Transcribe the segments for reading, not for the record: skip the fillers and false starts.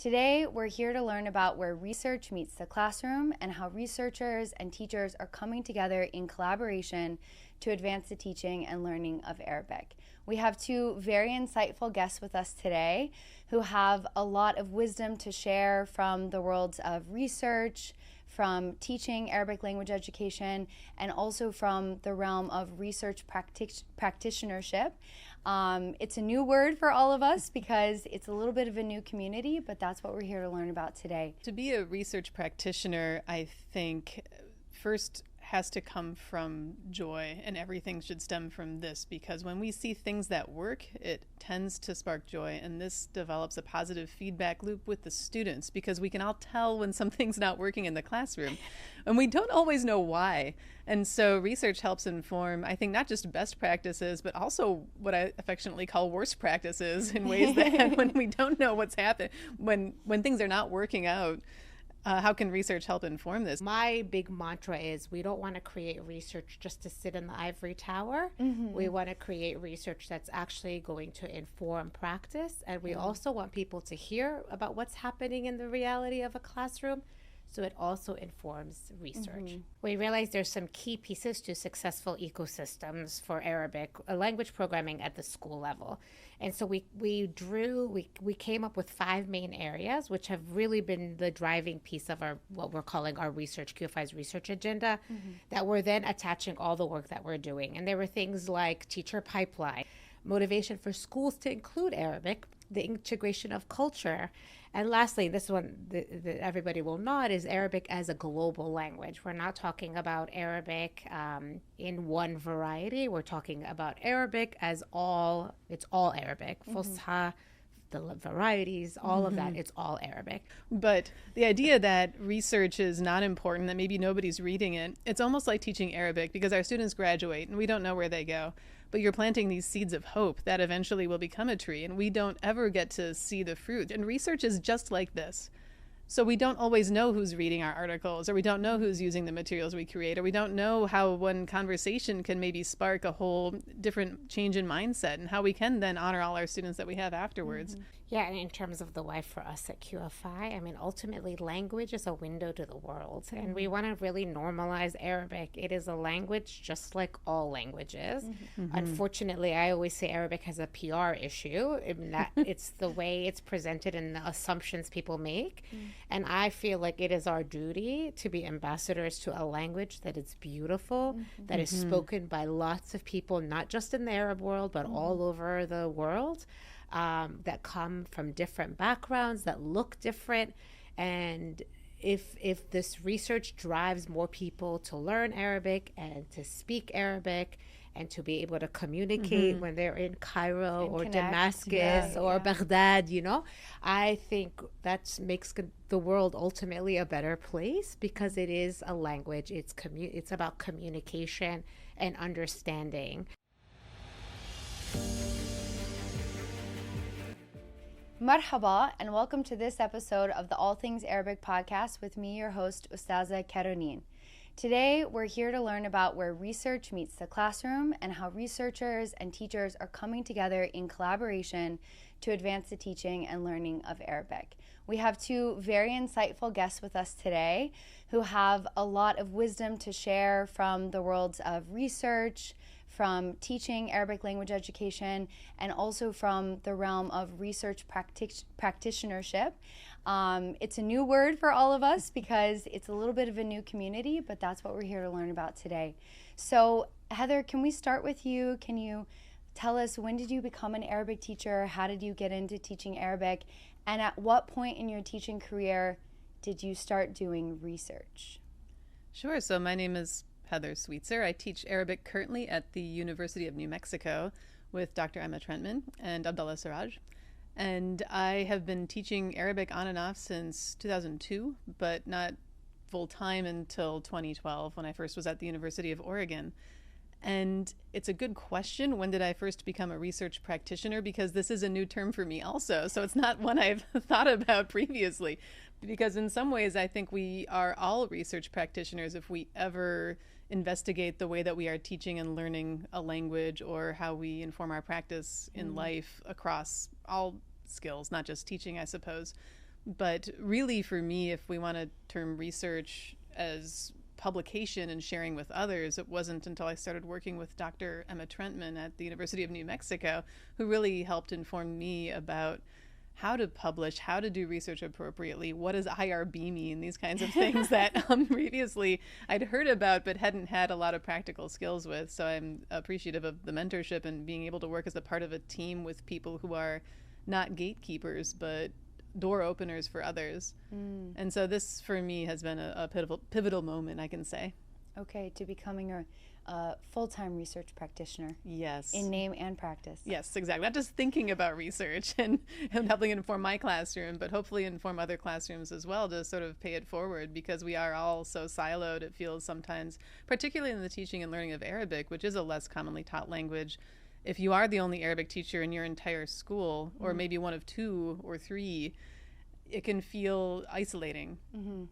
Today, we're here to learn about where research meets the classroom and how researchers and teachers are coming together in collaboration to advance the teaching and learning of Arabic. We have two very insightful guests with us today who have a lot of wisdom to share from the worlds of research, from teaching Arabic language education, and also from the realm of research practitionership. It's a new word for all of us because it's a little bit of a new community, but that's what we're here to learn about today. To be a research practitioner, I think first has to come from joy, and everything should stem from this, because when we see things that work, it tends to spark joy, and this develops a positive feedback loop with the students, because we can all tell when something's not working in the classroom, and we don't always know why. And so research helps inform, I think, not just best practices, but also what I affectionately call worst practices, in ways that when we don't know what's happening, when things are not working out, how can research help inform this? My big mantra is we don't want to create research just to sit in the ivory tower. We want to create research that's actually going to inform practice. And we also want people to hear about what's happening in the reality of a classroom. So it also informs research. We realize there's some key pieces to successful ecosystems for Arabic language programming at the school level. And so we came up with 5 main areas, which have really been the driving piece of our what we're calling our research, QFI's research agenda, that we're then attaching all the work that we're doing. And there were things like teacher pipeline, motivation for schools to include Arabic, the integration of culture, and lastly, this one that everybody will nod, is Arabic as a global language. We're not talking about Arabic in one variety. We're talking about Arabic as it's all Arabic. Fusha, the varieties, all of that, it's all Arabic. But the idea that research is not important, that maybe nobody's reading it, it's almost like teaching Arabic, because our students graduate and we don't know where they go. But you're planting these seeds of hope that eventually will become a tree, and we don't ever get to see the fruit. And research is just like this. So we don't always know who's reading our articles, or we don't know who's using the materials we create, or we don't know how one conversation can maybe spark a whole different change in mindset, and how we can then honor all our students that we have afterwards. Yeah, and in terms of the why for us at QFI, I mean, ultimately, language is a window to the world, and we want to really normalize Arabic. It is a language just like all languages. Unfortunately, I always say Arabic has a PR issue, in that it's the way it's presented and the assumptions people make. And I feel like it is our duty to be ambassadors to a language that is beautiful, that is spoken by lots of people, not just in the Arab world, but all over the world. That come from different backgrounds, that look different. And if this research drives more people to learn Arabic and to speak Arabic and to be able to communicate when they're in Cairo and or connect. Damascus or Baghdad, I think that makes the world ultimately a better place, because it is a language. It's about communication and understanding. Marhaba, and welcome to this episode of the All Things Arabic podcast with me, your host, Ustaza Carine. Today, we're here to learn about where research meets the classroom and how researchers and teachers are coming together in collaboration to advance the teaching and learning of Arabic. We have two very insightful guests with us today who have a lot of wisdom to share from the worlds of research, from teaching Arabic language education, and also from the realm of research practitionership. It's a new word for all of us because it's a little bit of a new community, but that's what we're here to learn about today. So, Heather, can we start with you? Can you tell us, when did you become an Arabic teacher? How did you get into teaching Arabic? And at what point in your teaching career did you start doing research? Sure. So my name is Heather Sweetser. I teach Arabic currently at the University of New Mexico with Dr. Emma Trentman and Abdullah Siraj. And I have been teaching Arabic on and off since 2002, but not full-time until 2012 when I first was at the University of Oregon. And it's a good question, when did I first become a research practitioner? Because this is a new term for me also. So it's not one I've thought about previously. Because in some ways, I think we are all research practitioners if we ever investigate the way that we are teaching and learning a language, or how we inform our practice in life across all skills, not just teaching, I suppose. But really, for me, if we want to term research as publication and sharing with others, it wasn't until I started working with Dr. Emma Trentman at the University of New Mexico who really helped inform me about how to publish, how to do research appropriately, what does IRB mean, these kinds of things that previously I'd heard about but hadn't had a lot of practical skills with. So I'm appreciative of the mentorship and being able to work as a part of a team with people who are not gatekeepers but door openers for others. And so this for me has been a pivotal moment, I can say. Okay, to becoming a full-time research practitioner. Yes. In name and practice. Yes, exactly. Not just thinking about research and helping inform my classroom, but hopefully inform other classrooms as well to sort of pay it forward, because we are all so siloed, it feels sometimes, particularly in the teaching and learning of Arabic, which is a less commonly taught language. If you are the only Arabic teacher in your entire school, or maybe one of 2 or 3, it can feel isolating.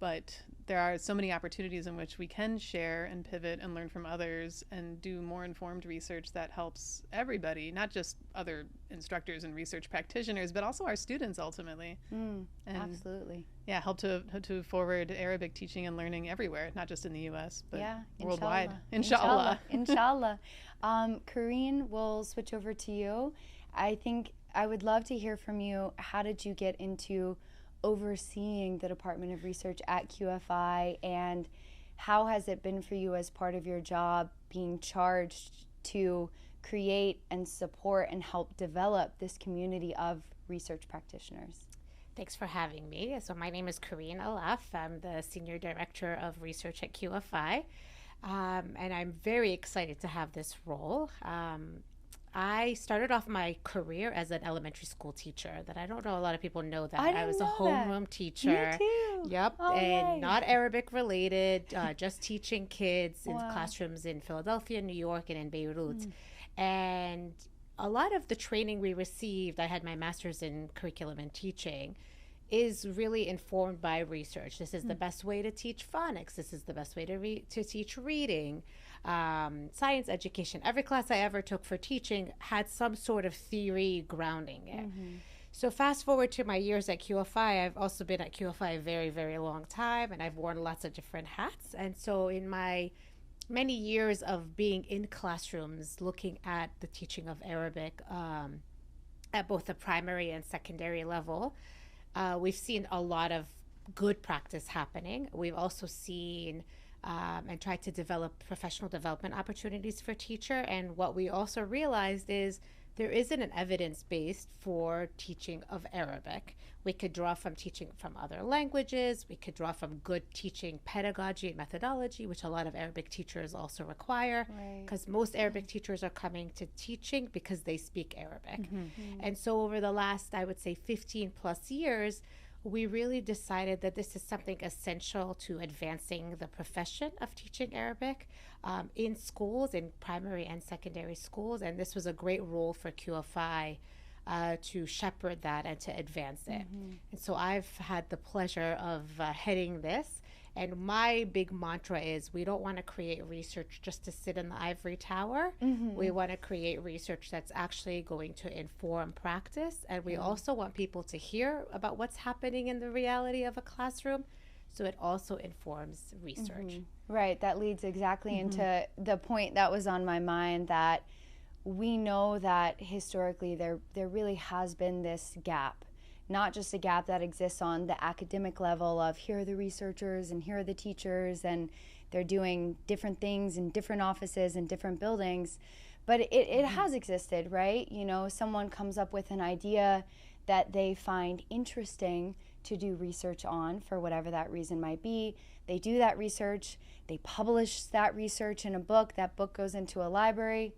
But there are so many opportunities in which we can share and pivot and learn from others and do more informed research that helps everybody, not just other instructors and research practitioners, but also our students ultimately. And absolutely. Yeah, help to forward Arabic teaching and learning everywhere, not just in the U.S., but worldwide. Inshallah. Inshallah. Carine, we'll switch over to you. I think I would love to hear from you. How did you get into overseeing the Department of Research at QFI, and how has it been for you as part of your job being charged to create and support and help develop this community of research practitioners? Thanks for having me. So my name is Carine Allaf. I'm the Senior Director of Research at QFI, and I'm very excited to have this role. I started off my career as an elementary school teacher. That I don't know a lot of people know that. I was a homeroom teacher. Me too. Yep. Oh, and yay. not Arabic related, just teaching kids in classrooms in Philadelphia, New York, and in Beirut. And a lot of the training we received, I had my master's in curriculum and teaching, is really informed by research. This is the best way to teach phonics. This is the best way to teach reading, science education. Every class I ever took for teaching had some sort of theory grounding it. So fast forward to my years at QFI, I've also been at QFI a very, very long time, and I've worn lots of different hats. And so in my many years of being in classrooms, looking at the teaching of Arabic at both the primary and secondary level, we've seen a lot of good practice happening. We've also seen and tried to develop professional development opportunities for teacher. And what we also realized is there isn't an evidence base for teaching of Arabic. We could draw from teaching from other languages. We could draw from good teaching pedagogy and methodology, which a lot of Arabic teachers also require, because most Arabic teachers are coming to teaching because they speak Arabic. And so over the last, I would say, 15 plus years, we really decided that this is something essential to advancing the profession of teaching Arabic in schools, in primary and secondary schools. And this was a great role for QFI to shepherd that and to advance it. And so I've had the pleasure of heading this. And my big mantra is we don't want to create research just to sit in the ivory tower. We want to create research that's actually going to inform practice. And we also want people to hear about what's happening in the reality of a classroom, so it also informs research. Right, that leads exactly into the point that was on my mind, that we know that historically there really has been this gap. Not just a gap that exists on the academic level of here are the researchers and here are the teachers and they're doing different things in different offices and different buildings, but it has existed, right? You know, someone comes up with an idea that they find interesting to do research on for whatever that reason might be. They do that research, they publish that research in a book, that book goes into a library,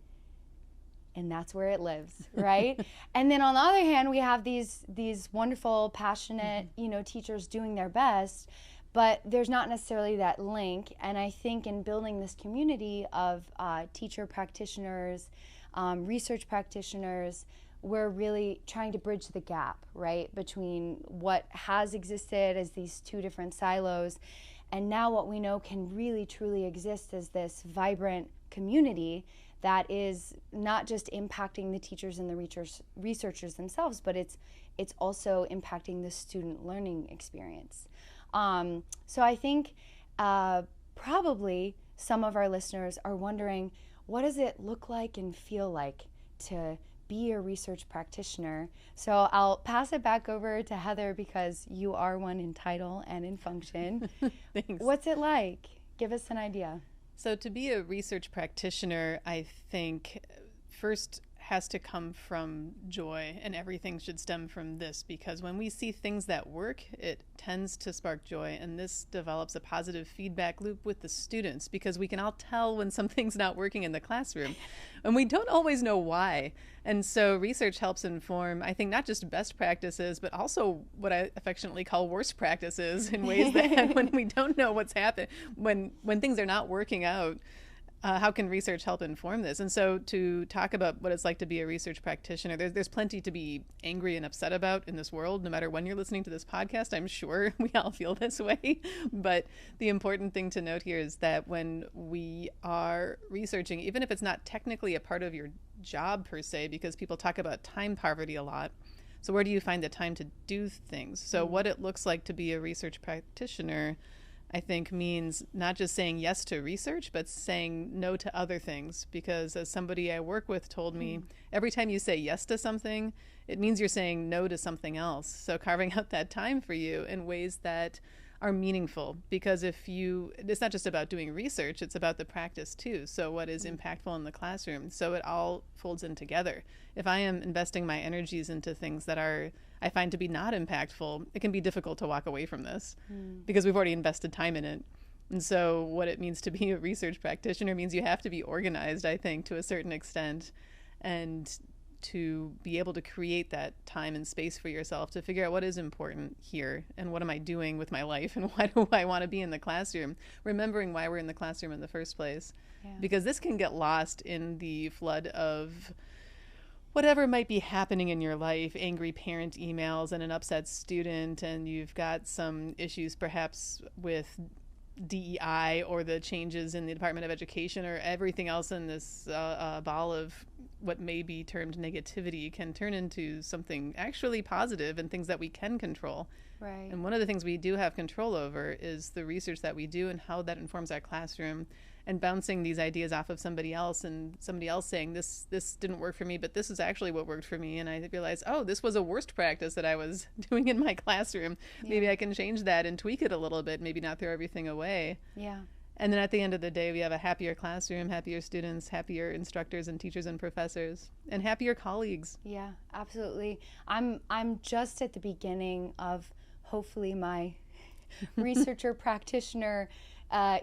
and that's where it lives, right? And then on the other hand, we have these wonderful, passionate, teachers doing their best, but there's not necessarily that link. And I think in building this community of teacher practitioners, research practitioners, we're really trying to bridge the gap, right, between what has existed as these two different silos, and now what we know can really truly exist as this vibrant community that is not just impacting the teachers and the researchers themselves, but it's also impacting the student learning experience. So I think probably some of our listeners are wondering, what does it look like and feel like to be a research practitioner? So I'll pass it back over to Heather, because you are one in title and in function. Thanks. What's it like? Give us an idea. So to be a research practitioner, I think first has to come from joy, and everything should stem from this, because when we see things that work, it tends to spark joy, and this develops a positive feedback loop with the students, because we can all tell when something's not working in the classroom, and we don't always know why. And so research helps inform, I think, not just best practices, but also what I affectionately call worst practices, in ways that when we don't know what's happening, when things are not working out, how can research help inform this? And so to talk about what it's like to be a research practitioner, there's plenty to be angry and upset about in this world. No matter when you're listening to this podcast, I'm sure we all feel this way. But the important thing to note here is that when we are researching, even if it's not technically a part of your job per se, because people talk about time poverty a lot. So where do you find the time to do things? So what it looks like to be a research practitioner, I think, means not just saying yes to research, but saying no to other things. Because as somebody I work with told me, every time you say yes to something, it means you're saying no to something else. So carving out that time for you in ways that are meaningful, because it's not just about doing research, it's about the practice too. So what is impactful in the classroom? So it all folds in together. If I am investing my energies into things that I find to be not impactful, it can be difficult to walk away from this because we've already invested time in it. And so what it means to be a research practitioner means you have to be organized, I think, to a certain extent, and to be able to create that time and space for yourself to figure out what is important here and what am I doing with my life and why do I want to be in the classroom, remembering why we're in the classroom in the first place. Yeah. Because this can get lost in the flood of whatever might be happening in your life, angry parent emails and an upset student, and you've got some issues perhaps with DEI or the changes in the Department of Education, or everything else in this ball of what may be termed negativity can turn into something actually positive and things that we can control. Right. And one of the things we do have control over is the research that we do and how that informs our classroom, and bouncing these ideas off of somebody else, and somebody else saying this didn't work for me, but this is actually what worked for me. And I realized, oh, this was a worst practice that I was doing in my classroom. Yeah. Maybe I can change that and tweak it a little bit, maybe not throw everything away. Yeah. And then at the end of the day, we have a happier classroom, happier students, happier instructors and teachers and professors, and happier colleagues. Yeah, absolutely. I'm just at the beginning of hopefully my researcher practitioner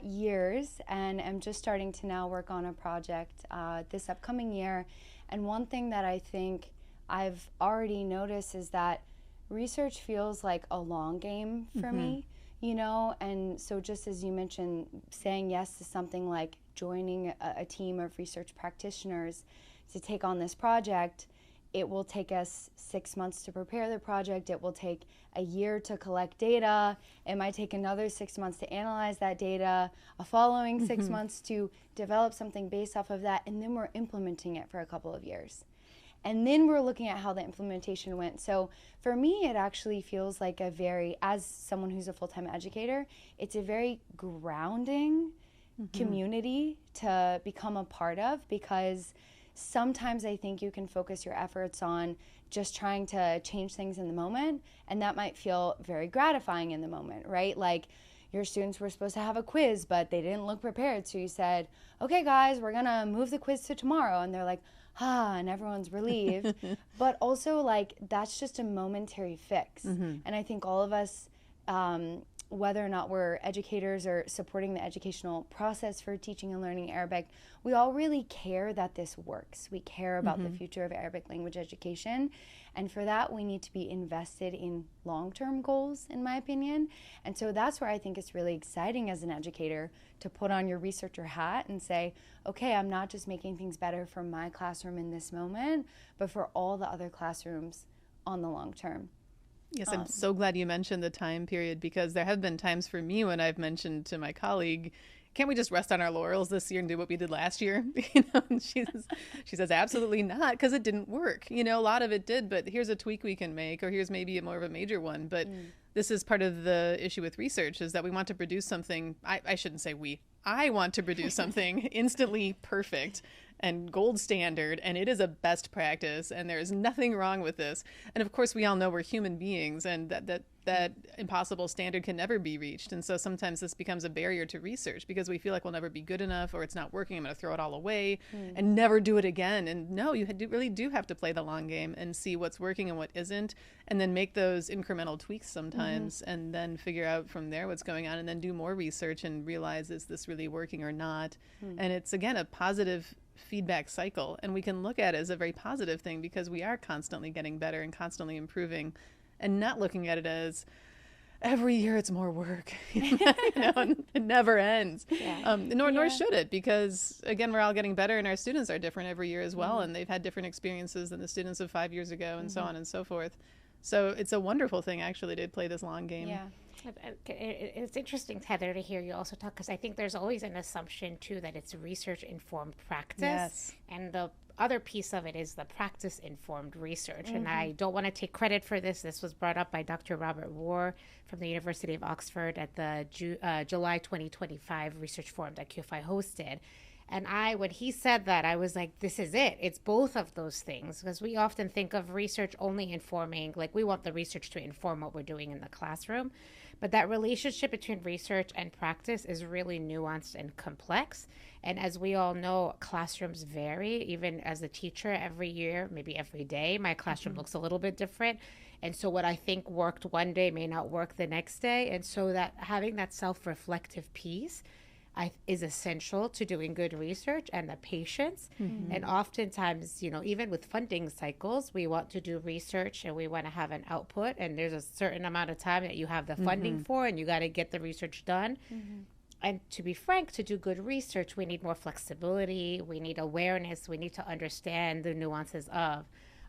years, and I'm just starting to now work on a project this upcoming year. And one thing that I think I've already noticed is that research feels like a long game for me. You know, and so just as you mentioned, saying yes to something like joining a team of research practitioners to take on this project, it will take us 6 months to prepare the project. It will take a year to collect data. It might take another 6 months to analyze that data, a following 6 months to develop something based off of that, and then we're implementing it for a couple of years. And then we're looking at how the implementation went. So for me, it actually feels like as someone who's a full-time educator, it's a very grounding community to become a part of, because sometimes I think you can focus your efforts on just trying to change things in the moment, and that might feel very gratifying in the moment, right? Like your students were supposed to have a quiz, but they didn't look prepared. So you said, okay, guys, we're going to move the quiz to tomorrow. And they're like, and everyone's relieved. But also, like, that's just a momentary fix. And I think all of us, whether or not we're educators or supporting the educational process for teaching and learning Arabic, we all really care that this works. We care about the future of Arabic language education. And for that, we need to be invested in long-term goals, in my opinion. And so that's where I think it's really exciting as an educator to put on your researcher hat and say, okay, I'm not just making things better for my classroom in this moment, but for all the other classrooms on the long term. Yes, I'm so glad you mentioned the time period, because there have been times for me when I've mentioned to my colleague, can't we just rest on our laurels this year and do what we did last year? And she says, absolutely not, because it didn't work. A lot of it did, but here's a tweak we can make, or here's maybe more of a major one. But this is part of the issue with research, is that we want to produce something. I shouldn't say we. I want to produce something instantly perfect and gold standard, and it is a best practice, and there is nothing wrong with this. And of course, we all know we're human beings, and that impossible standard can never be reached. And so sometimes this becomes a barrier to research because we feel like we'll never be good enough, or it's not working, I'm going to throw it all away and never do it again. And no, you really do have to play the long game and see what's working and what isn't, and then make those incremental tweaks sometimes, and then figure out from there what's going on, and then do more research and realize, is this really working or not? And it's, again, a positive feedback cycle, and we can look at it as a very positive thing because we are constantly getting better and constantly improving, and not looking at it as every year it's more work. And it never ends. Nor should it, because again, we're all getting better, and our students are different every year as well, and they've had different experiences than the students of 5 years ago, and so on and so forth. So it's a wonderful thing, actually, to play this long game. It's interesting, Heather, to hear you also talk, because I think there's always an assumption too that it's research-informed practice, and the other piece of it is the practice-informed research. And I don't want to take credit for this. This was brought up by Dr. Robert Warr from the University of Oxford at the July 2025 research forum that QFI hosted. And when he said that, I was like, this is it. It's both of those things, because we often think of research only informing, like we want the research to inform what we're doing in the classroom. But that relationship between research and practice is really nuanced and complex. And as we all know, classrooms vary. Even as a teacher, every year, maybe every day, my classroom looks a little bit different. And so what I think worked one day may not work the next day. And so that having that self-reflective piece is essential to doing good research, and the patience. And oftentimes, even with funding cycles, we want to do research and we want to have an output, and there's a certain amount of time that you have the funding for, and you got to get the research done. And to be frank, to do good research, we need more flexibility, we need awareness, we need to understand the nuances of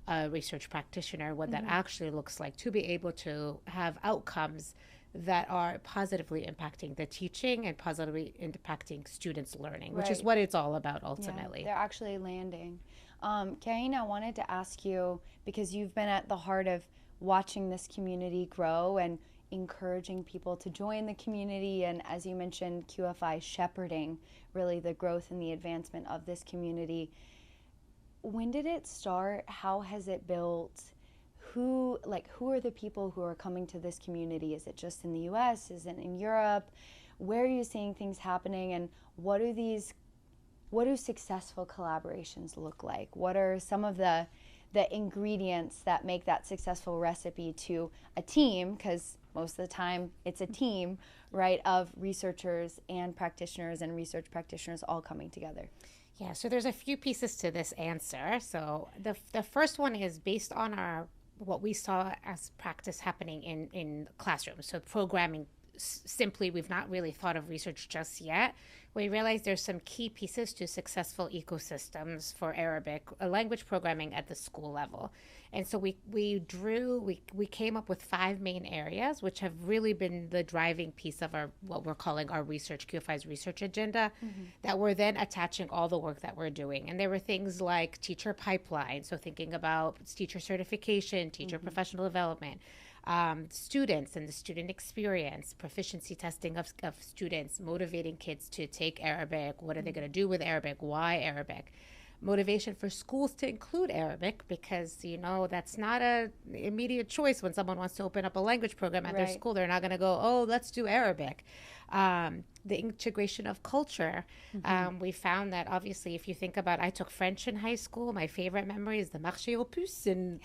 a research practitioner, what that actually looks like, to be able to have outcomes that are positively impacting the teaching and positively impacting students' learning, which is what it's all about ultimately. They're actually landing. Carine, I wanted to ask you, because you've been at the heart of watching this community grow and encouraging people to join the community, and as you mentioned, QFI shepherding really the growth and the advancement of this community. When did it start? How has it built? Who are the people who are coming to this community? Is it just in the US? Is it in Europe? Where are you seeing things happening? And what do successful collaborations look like? What are some of the ingredients that make that successful recipe to a team? Because most of the time it's a team, right, of researchers and practitioners and research practitioners all coming together. Yeah, so there's a few pieces to this answer. So the first one is based on what we saw as practice happening in classrooms. So programming, simply, we've not really thought of research just yet. We realized there's some key pieces to successful ecosystems for Arabic language programming at the school level. And so we came up with 5 main areas, which have really been the driving piece of what we're calling our research, QFI's research agenda, that we're then attaching all the work that we're doing. And there were things like teacher pipeline, so thinking about teacher certification, teacher professional development, students and the student experience, proficiency testing of students, motivating kids to take Arabic, what are they going to do with Arabic, why Arabic, motivation for schools to include Arabic, because that's not an immediate choice. When someone wants to open up a language program at their school, they're not going to go, oh, let's do Arabic. The integration of culture. We found that obviously, if you think about, I took French in high school. My favorite memory is the marché aux puces and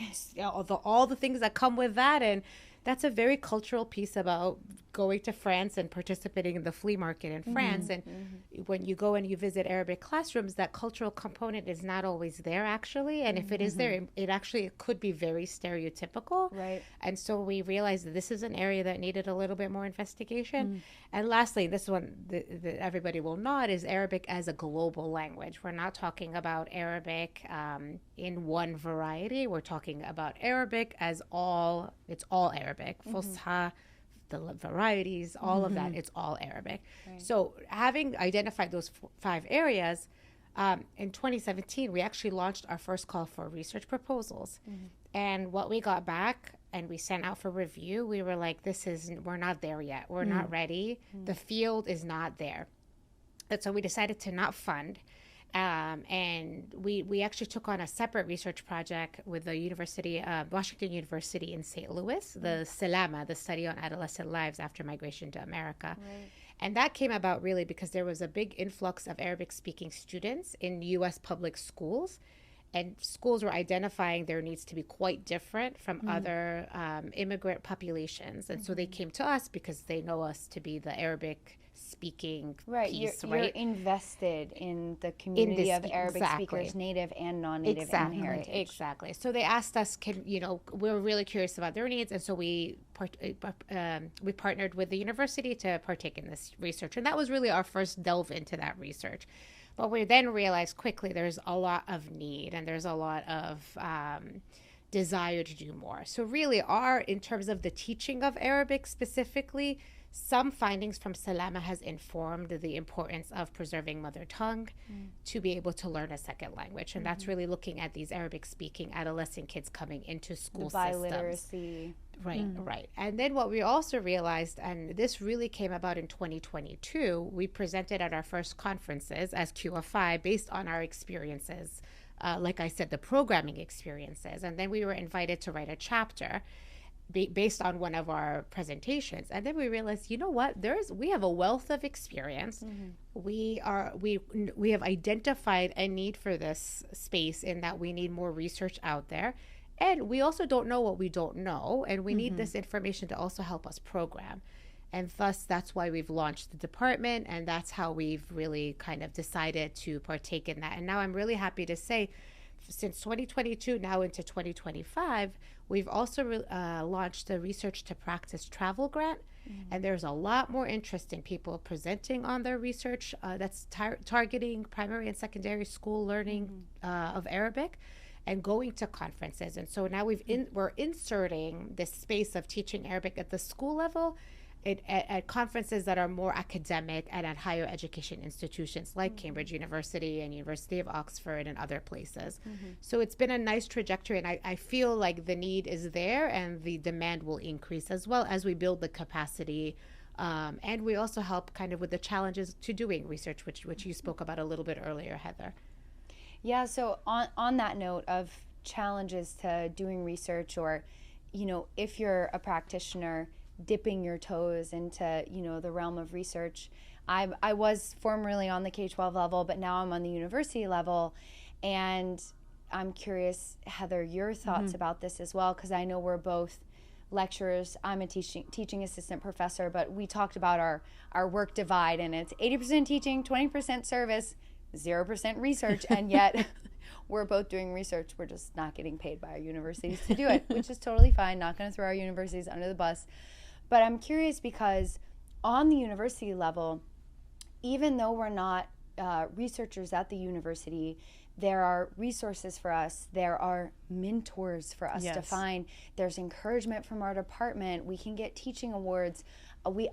all the things that come with that. And that's a very cultural piece about going to France and participating in the flea market in France. And when you go and you visit Arabic classrooms, that cultural component is not always there, actually. And if it is there, it could be very stereotypical. Right. And so we realized that this is an area that needed a little bit more investigation. And lastly, this one that everybody will nod, is Arabic as a global language. We're not talking about Arabic in one variety. We're talking about Arabic as it's all Arabic. Fusha, the varieties, all of that, it's all Arabic. Right. So having identified those 5 areas, in 2017, we actually launched our first call for research proposals. And what we got back and we sent out for review, we were like, we're not there yet. We're not ready. The field is not there. And so we decided to not fund. And we actually took on a separate research project with the Washington University in St. Louis, the SELAMA, the Study on Adolescent Lives After Migration to America. Right. And that came about really because there was a big influx of Arabic-speaking students in U.S. public schools. And schools were identifying their needs to be quite different from other immigrant populations. And so they came to us because they know us to be the Arabic-speaking piece, You're invested in the community of Arabic speakers, native and non-native and heritage. Exactly. So they asked us, we're really curious about their needs. And so we partnered with the university to partake in this research. And that was really our first delve into that research. But we then realized quickly there's a lot of need and there's a lot of desire to do more. So really in terms of the teaching of Arabic specifically, some findings from Salama has informed the importance of preserving mother tongue to be able to learn a second language. And that's really looking at these Arabic-speaking adolescent kids coming into school systems. Biliteracy. Right. And then what we also realized, and this really came about in 2022, we presented at our first conferences as QFI based on our experiences, like I said, the programming experiences. And then we were invited to write a chapter based on one of our presentations. And then we realized, you know what, we have a wealth of experience. We have identified a need for this space in that we need more research out there. And we also don't know what we don't know. And we need this information to also help us program. And thus, that's why we've launched the department. And that's how we've really kind of decided to partake in that. And now I'm really happy to say, since 2022, now into 2025, we've also launched the Research to Practice Travel Grant. And there's a lot more interest in people presenting on their research that's targeting primary and secondary school learning of Arabic and going to conferences. And so now we're inserting this space of teaching Arabic at the school level at conferences that are more academic and at higher education institutions like Cambridge University and University of Oxford and other places. So it's been a nice trajectory, and I feel like the need is there and the demand will increase as well as we build the capacity. And we also help kind of with the challenges to doing research, which you spoke about a little bit earlier, Heather. Yeah, so on that note of challenges to doing research, or, if you're a practitioner dipping your toes into, the realm of research, I was formerly on the K-12 level, but now I'm on the university level. And I'm curious, Heather, your thoughts about this as well, because I know we're both lecturers. I'm a teaching assistant professor, but we talked about our work divide, and it's 80% teaching, 20% service, 0% research, and yet we're both doing research. We're just not getting paid by our universities to do it, which is totally fine. Not going to throw our universities under the bus. But I'm curious because on the university level, even though we're not researchers at the university, there are resources for us. There are mentors for us to find. There's encouragement from our department. We can get teaching awards.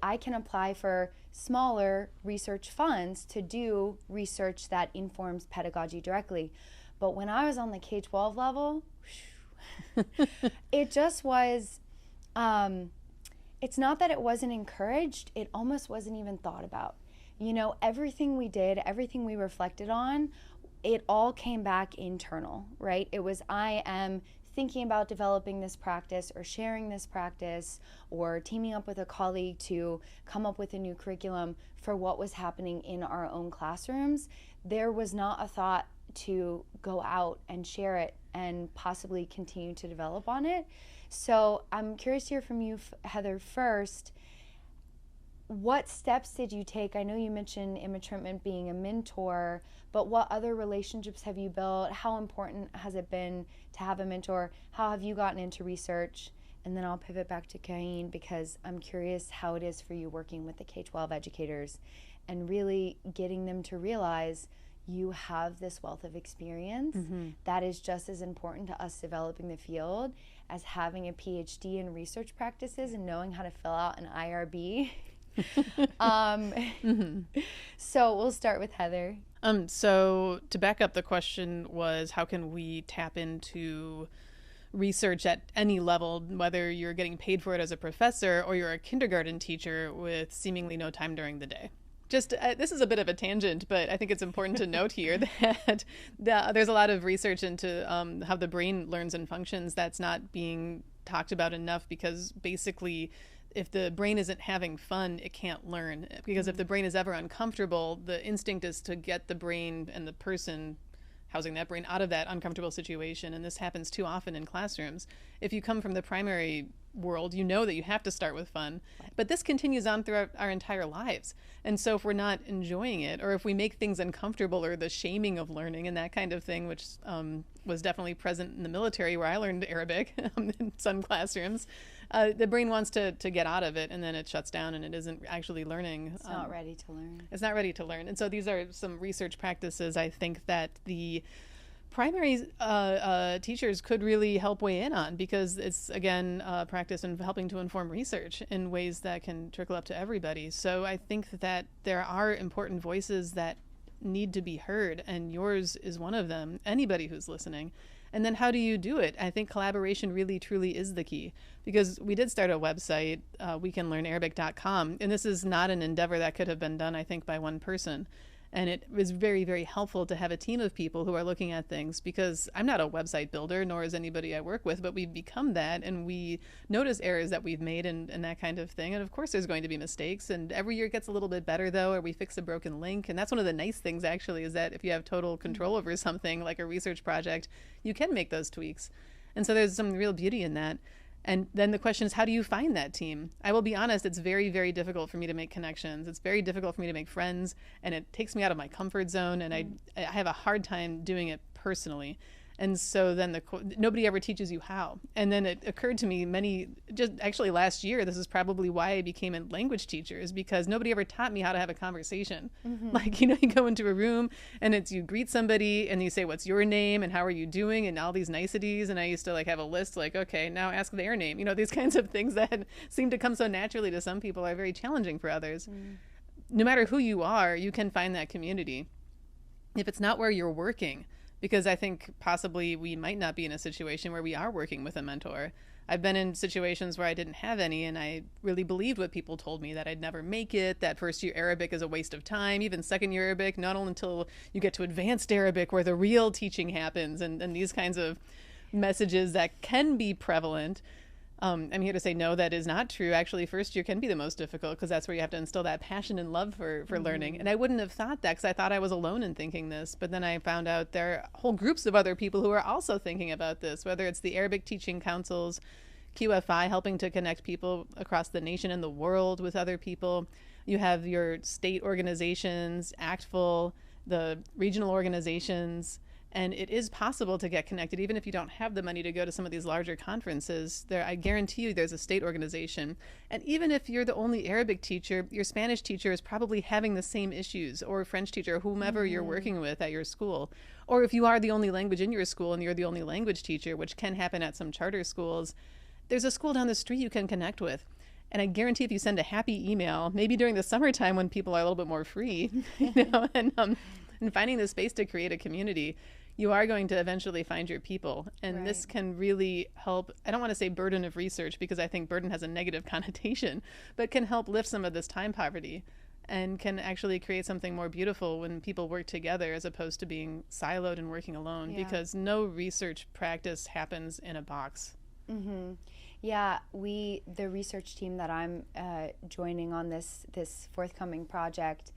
I can apply for smaller research funds to do research that informs pedagogy directly. But when I was on the K-12 level, it just was, it's not that it wasn't encouraged, it almost wasn't even thought about. Everything we did, everything we reflected on, it all came back internal, right? It was, I am thinking about developing this practice or sharing this practice or teaming up with a colleague to come up with a new curriculum for what was happening in our own classrooms. There was not a thought to go out and share it and possibly continue to develop on it. So I'm curious to hear from you, Heather, first. What steps did you take? I know you mentioned Emma Trentman being a mentor, but what other relationships have you built? How important has it been to have a mentor? How have you gotten into research? And then I'll pivot back to Carine because I'm curious how it is for you working with the K-12 educators and really getting them to realize you have this wealth of experience that is just as important to us developing the field as having a PhD in research practices and knowing how to fill out an IRB. So we'll start with Heather. So to back up, the question was, how can we tap into research at any level, whether you're getting paid for it as a professor or you're a kindergarten teacher with seemingly no time during the day? Just this is a bit of a tangent, but I think it's important to note here that there's a lot of research into how the brain learns and functions that's not being talked about enough, because basically if the brain isn't having fun, it can't learn. Because if the brain is ever uncomfortable, the instinct is to get the brain and the person housing that brain out of that uncomfortable situation. And this happens too often in classrooms. If you come from the primary world, you know that you have to start with fun, but this continues on throughout our entire lives. And so if we're not enjoying it, or if we make things uncomfortable, or the shaming of learning and that kind of thing, which was definitely present in the military where I learned Arabic in some classrooms, the brain wants to get out of it, and then it shuts down and it isn't actually learning. It's not ready to learn. It's not ready to learn. And so these are some research practices I think that the primary teachers could really help weigh in on, because it's, again, practice in helping to inform research in ways that can trickle up to everybody. So I think that there are important voices that need to be heard, and yours is one of them, anybody who's listening. And then how do you do it? I think collaboration really, truly is the key, because we did start a website, wecanlearnarabic.com, and this is not an endeavor that could have been done, I think, by one person. And it was very, very helpful to have a team of people who are looking at things, because I'm not a website builder, nor is anybody I work with, but we've become that, and we notice errors that we've made and that kind of thing. And of course there's going to be mistakes, and every year it gets a little bit better though, or we fix a broken link. And that's one of the nice things, actually, is that if you have total control over something like a research project, you can make those tweaks. And so there's some real beauty in that. And then the question is, how do you find that team? I will be honest, it's very, very difficult for me to make connections. It's very difficult for me to make friends, and it takes me out of my comfort zone, and I have a hard time doing it personally. And so then nobody ever teaches you how. And then it occurred to me just actually last year, this is probably why I became a language teacher, is because nobody ever taught me how to have a conversation. Like, you go into a room and you greet somebody and you say, what's your name and how are you doing, and all these niceties. And I used to have a list, okay, now ask their name. These kinds of things that seem to come so naturally to some people are very challenging for others. No matter who you are, you can find that community. If it's not where you're working, because I think possibly we might not be in a situation where we are working with a mentor. I've been in situations where I didn't have any, and I really believed what people told me, that I'd never make it, that first year Arabic is a waste of time, even second year Arabic, not only until you get to advanced Arabic where the real teaching happens, and these kinds of messages that can be prevalent. I'm here to say no, that is not true. Actually, first year can be the most difficult, because that's where you have to instill that passion and love for learning. And I wouldn't have thought that, because I thought I was alone in thinking this. But then I found out there are whole groups of other people who are also thinking about this, whether it's the Arabic Teaching Councils, QFI, helping to connect people across the nation and the world with other people. You have your state organizations, ACTFL, the regional organizations. And it is possible to get connected, even if you don't have the money to go to some of these larger conferences. I guarantee you there's a state organization. And even if you're the only Arabic teacher, your Spanish teacher is probably having the same issues, or French teacher, whomever you're working with at your school. Or if you are the only language in your school and you're the only language teacher, which can happen at some charter schools, there's a school down the street you can connect with. And I guarantee if you send a happy email, maybe during the summertime when people are a little bit more free, and finding the space to create a community, you are going to eventually find your people. And this can really help. I don't want to say burden of research, because I think burden has a negative connotation, but can help lift some of this time poverty, and can actually create something more beautiful when people work together as opposed to being siloed and working alone, because no research practice happens in a box. Yeah, the research team that I'm joining on this forthcoming project,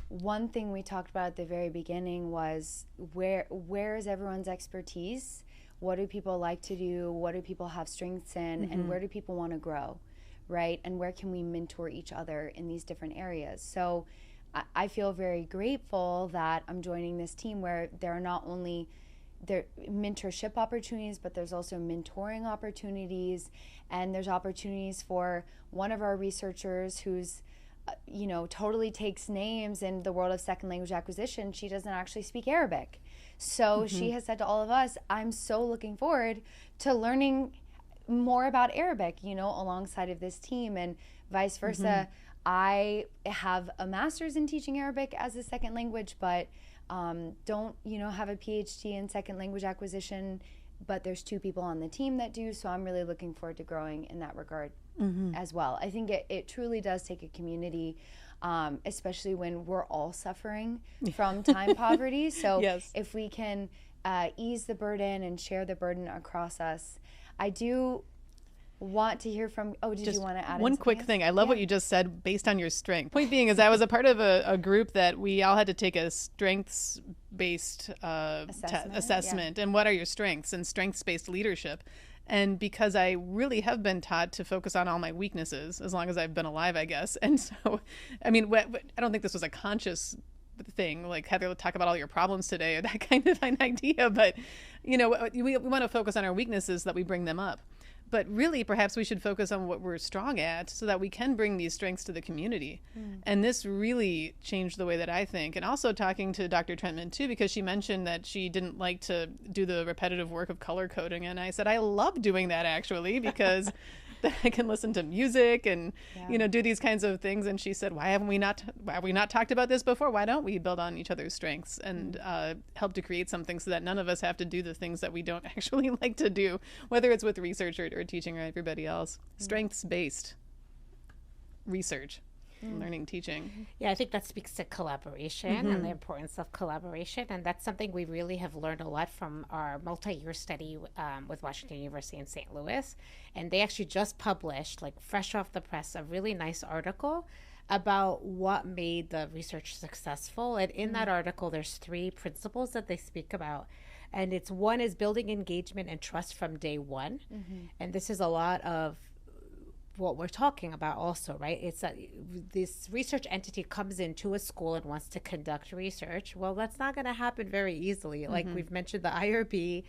one thing we talked about at the very beginning was where is everyone's expertise? What do people like to do? What do people have strengths in? And where do people want to grow, right? And where can we mentor each other in these different areas? So I feel very grateful that I'm joining this team where there are not only there mentorship opportunities, but there's also mentoring opportunities, and there's opportunities for one of our researchers who's totally takes names in the world of second language acquisition, she doesn't actually speak Arabic. So she has said to all of us, I'm so looking forward to learning more about Arabic, alongside of this team, and vice versa. I have a master's in teaching Arabic as a second language, but don't, have a PhD in second language acquisition, but there's 2 people on the team that do. So I'm really looking forward to growing in that regard as well. I think it truly does take a community, especially when we're all suffering from time poverty. So if we can ease the burden and share the burden across us. I do want to hear from, did you want to add one quick thing? I love what you just said based on your strength. Point being is I was a part of a group that we all had to take a strengths-based assessment. And what are your strengths, and strengths-based leadership. And because I really have been taught to focus on all my weaknesses as long as I've been alive, I guess. And so, I mean, I don't think this was a conscious thing, like Heather will talk about all your problems today, or that kind of an idea. But, we want to focus on our weaknesses so that we bring them up. But really, perhaps we should focus on what we're strong at so that we can bring these strengths to the community. And this really changed the way that I think. And also talking to Dr. Trentman, too, because she mentioned that she didn't like to do the repetitive work of color coding. And I said, I love doing that, actually, because I can listen to music and, do these kinds of things. And she said, why have we not talked about this before? Why don't we build on each other's strengths and help to create something so that none of us have to do the things that we don't actually like to do, whether it's with research or teaching or everybody else. Strengths-based research, learning, teaching. Yeah, I think that speaks to collaboration and the importance of collaboration. And that's something we really have learned a lot from our multi-year study with Washington University in St. Louis. And they actually just published, like fresh off the press, a really nice article about what made the research successful. And in that article, there's 3 principles that they speak about. And one is building engagement and trust from day one. And this is a lot of what we're talking about also, right? It's that this research entity comes into a school and wants to conduct research. Well, that's not going to happen very easily. Like we've mentioned, the IRB,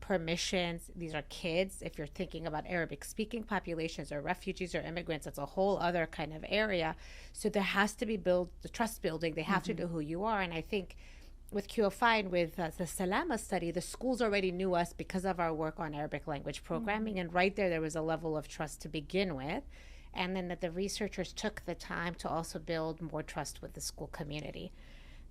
permissions, these are kids. If you're thinking about Arabic speaking populations or refugees or immigrants, it's a whole other kind of area. So there has to be the trust building. They have to know who you are. And I think with QFI and with the Salama study, the schools already knew us because of our work on Arabic language programming. And right there was a level of trust to begin with. And then that the researchers took the time to also build more trust with the school community.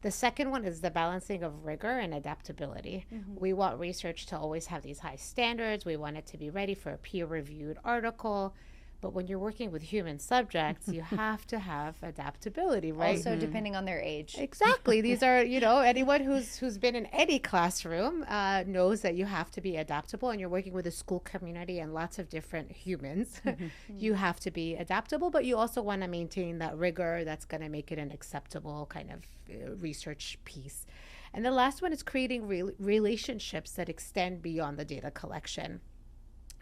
The second one is the balancing of rigor and adaptability. We want research to always have these high standards. We want it to be ready for a peer-reviewed article. But when you're working with human subjects, you have to have adaptability, right? Also, depending on their age. Exactly. These are, anyone who's been in any classroom knows that you have to be adaptable, and you're working with a school community and lots of different humans. You have to be adaptable, but you also want to maintain that rigor that's going to make it an acceptable kind of research piece. And the last one is creating relationships that extend beyond the data collection.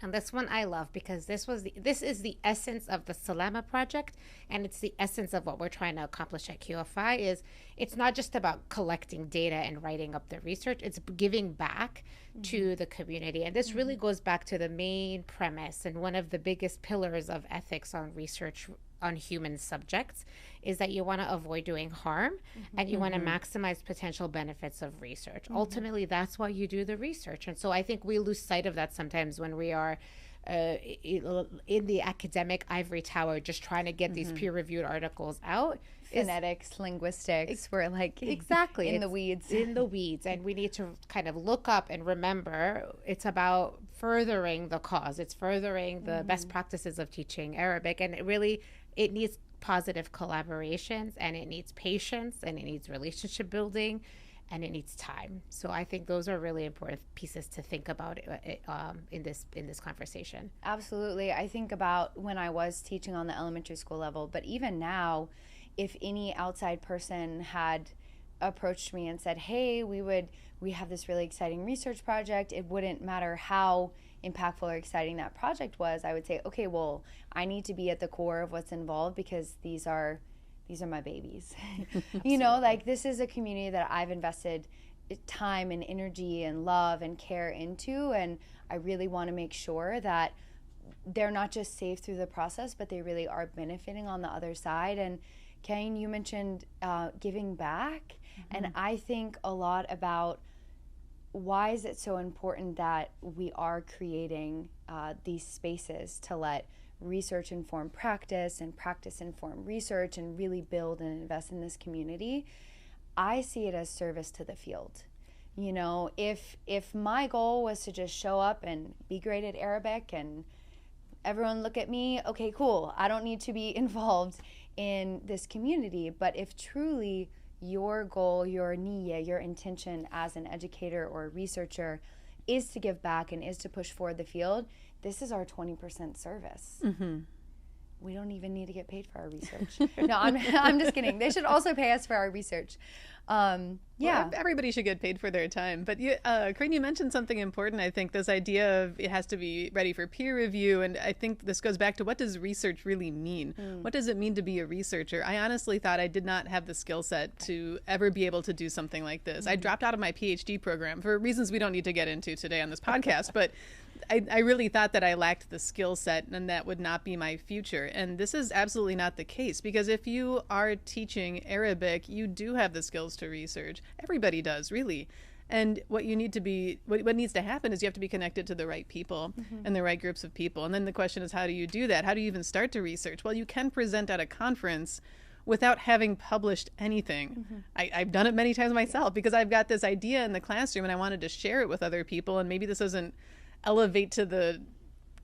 And this one I love because this is the essence of the Salama project, and it's the essence of what we're trying to accomplish at QFI. Is it's not just about collecting data and writing up the research, it's giving back to the community. And this really goes back to the main premise and one of the biggest pillars of ethics on research on human subjects is that you want to avoid doing harm and you want to maximize potential benefits of research. Ultimately, that's why you do the research. And so I think we lose sight of that sometimes when we are in the academic ivory tower just trying to get these peer-reviewed articles out. Phonetics, linguistics, we're like exactly in the weeds. In the weeds. And we need to kind of look up and remember it's about furthering the cause. It's furthering the best practices of teaching Arabic. And it needs positive collaborations, and it needs patience, and it needs relationship building, and it needs time. So I think those are really important pieces to think about in this conversation. Absolutely. I think about when I was teaching on the elementary school level, but even now, if any outside person had approached me and said, hey, we have this really exciting research project, it wouldn't matter how impactful or exciting that project was, I would say, okay, well, I need to be at the core of what's involved because these are my babies. Like this is a community that I've invested time and energy and love and care into, and I really want to make sure that they're not just safe through the process, but they really are benefiting on the other side. And Carine, you mentioned giving back. And I think a lot about why is it so important that we are creating these spaces to let research inform practice and practice inform research and really build and invest in this community. I see it as service to the field. You know, if my goal was to just show up and be great at Arabic and everyone look at me, okay, cool, I don't need to be involved in this community. But if truly your goal, your niyyah, your intention as an educator or a researcher is to give back and is to push forward the field, this is our 20% service. We don't even need to get paid for our research. No, I'm just kidding. They should also pay us for our research. Well, everybody should get paid for their time. But Carine, you mentioned something important. I think this idea of it has to be ready for peer review. And I think this goes back to, what does research really mean? What does it mean to be a researcher? I honestly thought I did not have the skill set to ever be able to do something like this. I dropped out of my PhD program for reasons we don't need to get into today on this podcast. But I really thought that I lacked the skill set and that would not be my future. And this is absolutely not the case, because if you are teaching Arabic, you do have the skills to research. Everybody does, really. And what you need to be, what needs to happen is you have to be connected to the right people and the right groups of people. And then the question is, how do you do that? How do you even start to research? Well, you can present at a conference without having published anything. I've done it many times myself because I've got this idea in the classroom and I wanted to share it with other people. And maybe this doesn't elevate to the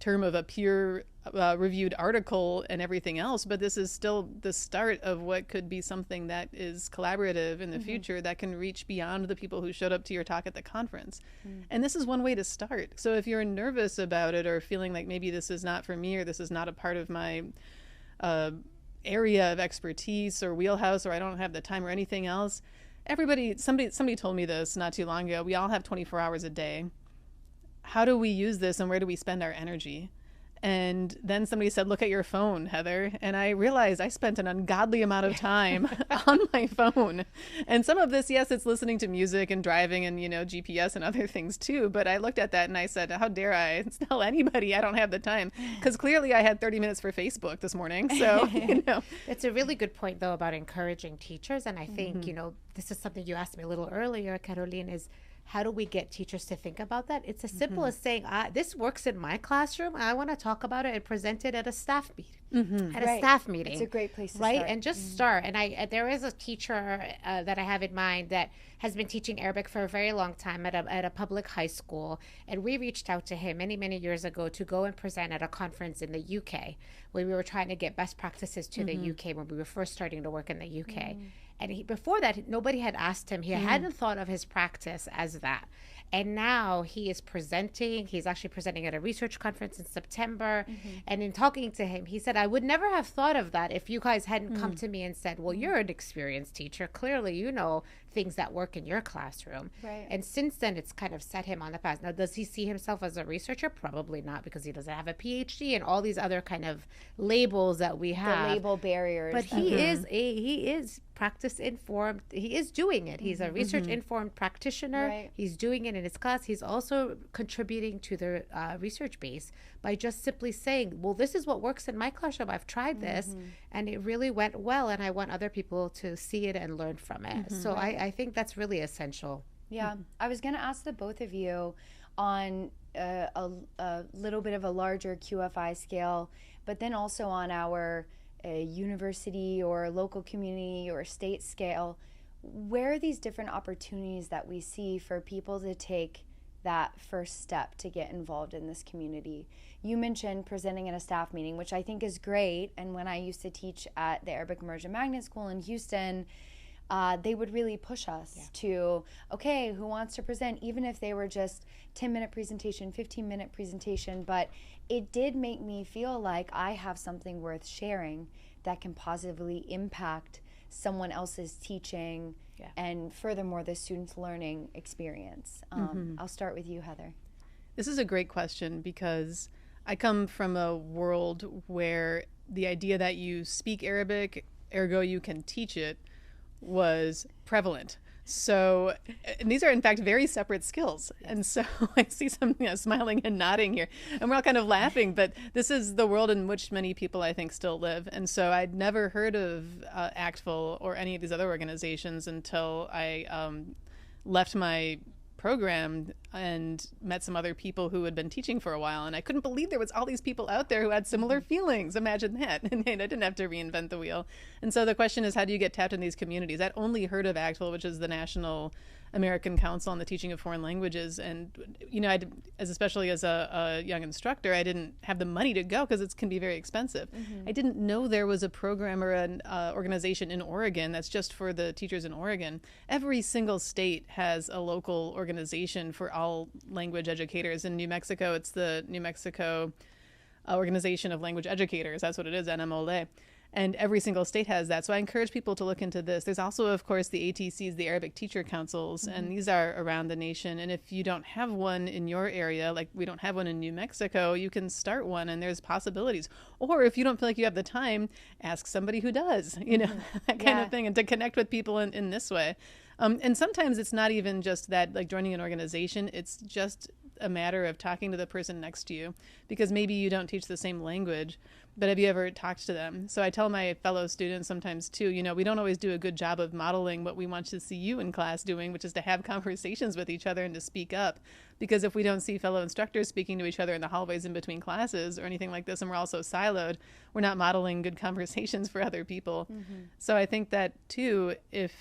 term of a peer reviewed article and everything else, but this is still the start of what could be something that is collaborative in the future that can reach beyond the people who showed up to your talk at the conference. And this is one way to start. So if you're nervous about it or feeling like maybe this is not for me or this is not a part of my area of expertise or wheelhouse, or I don't have the time or anything else, somebody told me this not too long ago. We all have 24 hours a day. How do we use this and where do we spend our energy? And then somebody said, look at your phone, Heather. And I realized I spent an ungodly amount of time on my phone. And some of this, yes, it's listening to music and driving and, GPS and other things too. But I looked at that and I said, how dare I tell anybody I don't have the time? Because clearly I had 30 minutes for Facebook this morning. So, It's a really good point, though, about encouraging teachers. And I think, this is something you asked me a little earlier, Caroline, is how do we get teachers to think about that? It's as simple as saying, this works in my classroom. I want to talk about it and present it at a staff meeting. A staff meeting. It's a great place to start. Right? And just start. And there is a teacher that I have in mind that has been teaching Arabic for a very long time at a public high school. And we reached out to him many, many years ago to go and present at a conference in the UK, where we were trying to get best practices to the UK when we were first starting to work in the UK. And before that, nobody had asked him. He hadn't thought of his practice as that. And now he is presenting. He's actually presenting at a research conference in September. And in talking to him, he said, I would never have thought of that if you guys hadn't come to me and said, well, you're an experienced teacher. Clearly, you know things that work in your classroom. Right. And since then, it's kind of set him on the path. Now, does he see himself as a researcher? Probably not, because he doesn't have a PhD and all these other kind of labels that we have. The label barriers. But he is practice informed. He is doing it. He's a research informed practitioner. Right. He's doing it in his class. He's also contributing to the research base by just simply saying, well, this is what works in my classroom. I've tried this and it really went well, and I want other people to see it and learn from it. So I think that's really essential. Yeah. I was going to ask the both of you on a little bit of a larger QFI scale, but then also on our university or local community or state scale, where are these different opportunities that we see for people to take that first step to get involved in this community? You mentioned presenting at a staff meeting, which I think is great. And when I used to teach at the Arabic Immersion Magnet School in Houston, they would really push us to, okay, who wants to present, even if they were just 10-minute presentation, 15-minute presentation. But it did make me feel like I have something worth sharing that can positively impact someone else's teaching and furthermore the student's learning experience. I'll start with you, Heather. This is a great question, because I come from a world where the idea that you speak Arabic, ergo you can teach it, was prevalent. So, and these are in fact very separate skills. Yes. And so I see some smiling and nodding here, and we're all kind of laughing, but this is the world in which many people I think still live. And so I'd never heard of ACTFL or any of these other organizations until I left my program and met some other people who had been teaching for a while, and I couldn't believe there was all these people out there who had similar feelings. Imagine that. And I didn't have to reinvent the wheel. And so the question is, how do you get tapped in these communities? I'd only heard of ACTFL, which is the National American Council on the Teaching of Foreign Languages, and especially as a young instructor, I didn't have the money to go because it can be very expensive. I didn't know there was a program or an organization in Oregon that's just for the teachers in Oregon. Every single state has a local organization for all language educators. In New Mexico, it's the New Mexico Organization of Language Educators. That's what it is, NMOLE. And every single state has that. So I encourage people to look into this. There's also, of course, the ATCs, the Arabic Teacher Councils, and these are around the nation. And if you don't have one in your area, like we don't have one in New Mexico, you can start one, and there's possibilities. Or if you don't feel like you have the time, ask somebody who does, that kind of thing, and to connect with people in this way. And sometimes it's not even just that, like joining an organization, it's just a matter of talking to the person next to you, because maybe you don't teach the same language, but have you ever talked to them? So I tell my fellow students sometimes too, we don't always do a good job of modeling what we want to see you in class doing, which is to have conversations with each other and to speak up. Because if we don't see fellow instructors speaking to each other in the hallways in between classes or anything like this, and we're all so siloed, we're not modeling good conversations for other people. So I think that too, if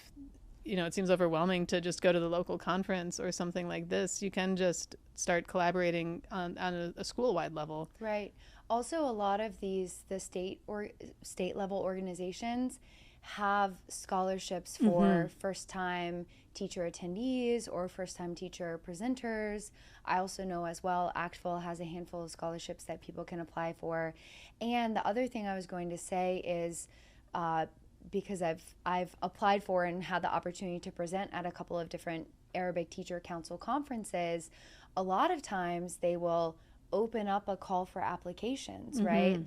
it seems overwhelming to just go to the local conference or something like this, you can just start collaborating on a school-wide level. Right. Also, a lot of the state level organizations have scholarships for first-time teacher attendees or first-time teacher presenters. I also know as well, ACTFL has a handful of scholarships that people can apply for. And the other thing I was going to say is, because I've applied for and had the opportunity to present at a couple of different Arabic Teacher Council conferences, a lot of times they will open up a call for applications, right?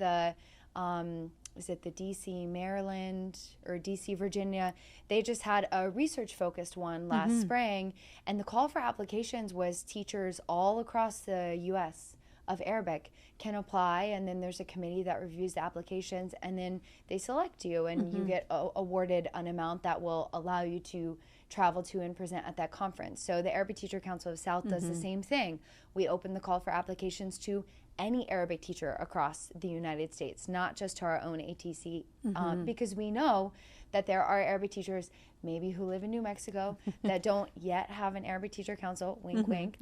Is it the DC, Maryland, or DC, Virginia? They just had a research-focused one last spring, and the call for applications was teachers all across the U.S. of Arabic can apply, and then there's a committee that reviews the applications, and then they select you, and you get awarded an amount that will allow you to travel to and present at that conference. So the Arabic Teacher Council of South does the same thing. We open the call for applications to any Arabic teacher across the United States, not just to our own ATC, because we know that there are Arabic teachers maybe who live in New Mexico that don't yet have an Arabic Teacher Council, wink, wink,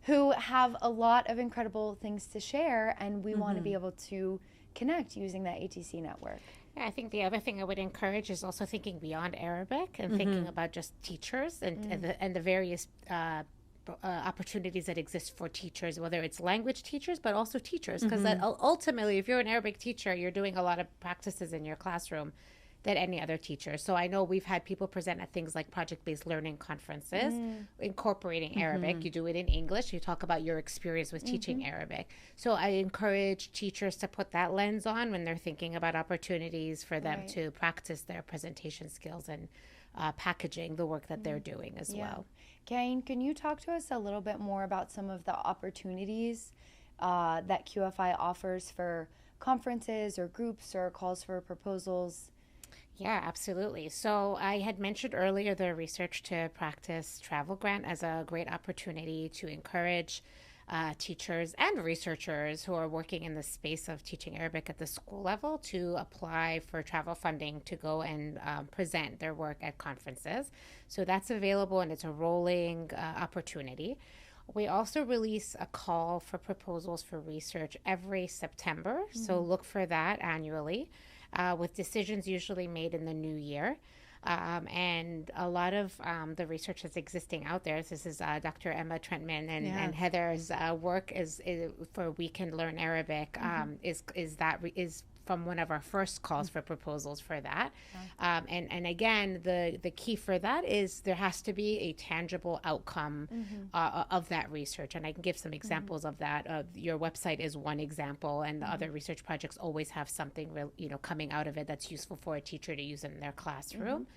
who have a lot of incredible things to share, and we want to be able to connect using that ATC network. Yeah, I think the other thing I would encourage is also thinking beyond Arabic and thinking about just teachers and the various opportunities that exist for teachers, whether it's language teachers, but also teachers. Because ultimately, if you're an Arabic teacher, you're doing a lot of practices in your classroom than any other teacher. So I know we've had people present at things like project-based learning conferences, incorporating Arabic. You do it in English. You talk about your experience with teaching Arabic. So I encourage teachers to put that lens on when they're thinking about opportunities for them to practice their presentation skills and packaging the work that they're doing as well. Carine, can you talk to us a little bit more about some of the opportunities that QFI offers for conferences or groups or calls for proposals? Yeah, absolutely. So I had mentioned earlier the Research to Practice Travel Grant as a great opportunity to encourage teachers and researchers who are working in the space of teaching Arabic at the school level to apply for travel funding to go and present their work at conferences. So that's available, and it's a rolling opportunity. We also release a call for proposals for research every September, so look for that annually, with decisions usually made in the new year. And a lot of the research that's existing out there, this is Dr. Emma Trentman and Heather's work is for We Can Learn Arabic, is from one of our first calls for proposals for that. And again, the key for that is there has to be a tangible outcome of that research. And I can give some examples of that. Your website is one example, and the other research projects always have something coming out of it that's useful for a teacher to use in their classroom.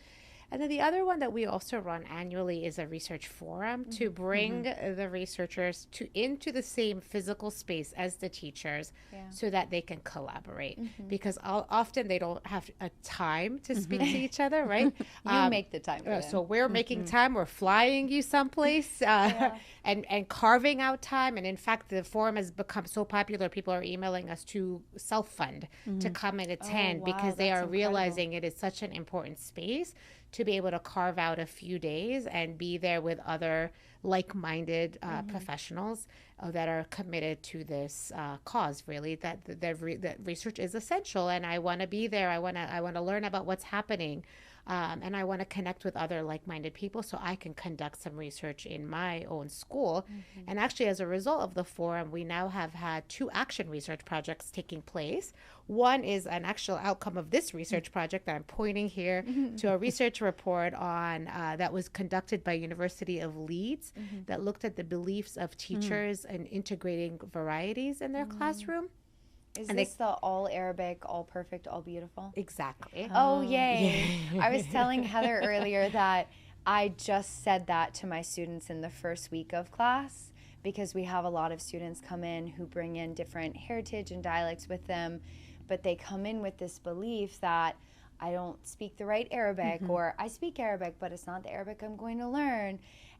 And then the other one that we also run annually is a research forum to bring the researchers into the same physical space as the teachers so that they can collaborate. Because often they don't have a time to speak to each other, right? You make the time. So we're making time. We're flying you someplace and carving out time. And in fact, the forum has become so popular, people are emailing us to self-fund to come and attend because they are realizing it is such an important space to be able to carve out a few days and be there with other like-minded professionals that are committed to this cause, really, that research is essential. And I want to be there. I want to learn about what's happening. And I want to connect with other like-minded people so I can conduct some research in my own school. And actually, as a result of the forum, we now have had 2 action research projects taking place. One is an actual outcome of this research project that I'm pointing here to a research report on that was conducted by University of Leeds that looked at the beliefs of teachers in integrating varieties in their classroom. Is this the all Arabic, all perfect, all beautiful? Exactly. Oh, yay. I was telling Heather earlier that I just said that to my students in the first week of class because we have a lot of students come in who bring in different heritage and dialects with them, but they come in with this belief that I don't speak the right Arabic or I speak Arabic, but it's not the Arabic I'm going to learn.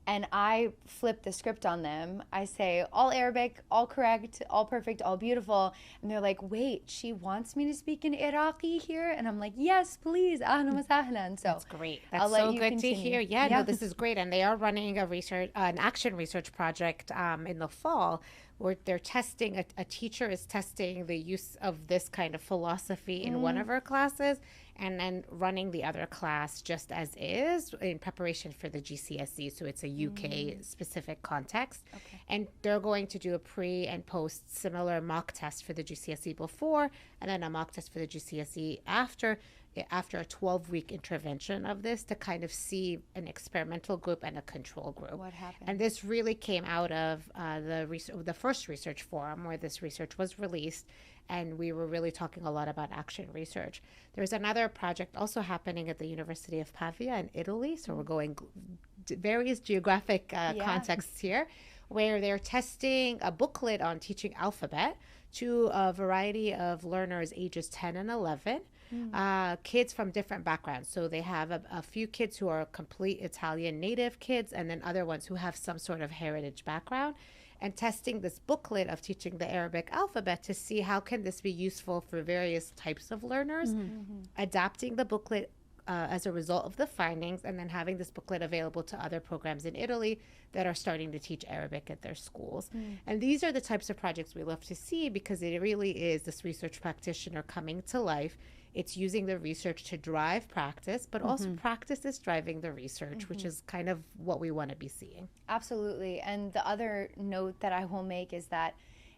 And I flip the script on them. I say, all Arabic, all correct, all perfect, all beautiful. And they're like, wait, she wants me to speak in Iraqi here? And I'm like, yes, please. Ahlan wa sahlan. So that's great. That's so good continue. to hear. Yeah, no, this is great. And they are running an action research project in the fall where they're testing, a teacher is testing the use of this kind of philosophy in one of her classes and then running the other class just as is in preparation for the GCSE. So it's a UK specific context. Okay. And they're going to do a pre and post similar mock test for the GCSE before and then a mock test for the GCSE after a 12-week intervention of this to kind of see an experimental group and a control group. What happened? And this really came out of the first research forum where this research was released, and we were really talking a lot about action research. There's another project also happening at the University of Pavia in Italy, so we're going various geographic contexts here, where they're testing a booklet on teaching alphabet to a variety of learners ages 10 and 11. Kids from different backgrounds. So they have a few kids who are complete Italian native kids and then other ones who have some sort of heritage background, and testing this booklet of teaching the Arabic alphabet to see how can this be useful for various types of learners, adapting the booklet as a result of the findings, and then having this booklet available to other programs in Italy that are starting to teach Arabic at their schools. And these are the types of projects we love to see because it really is this research practitioner coming to life. It's using the research to drive practice, but also practice is driving the research, which is kind of what we want to be seeing. Absolutely. And the other note that I will make is that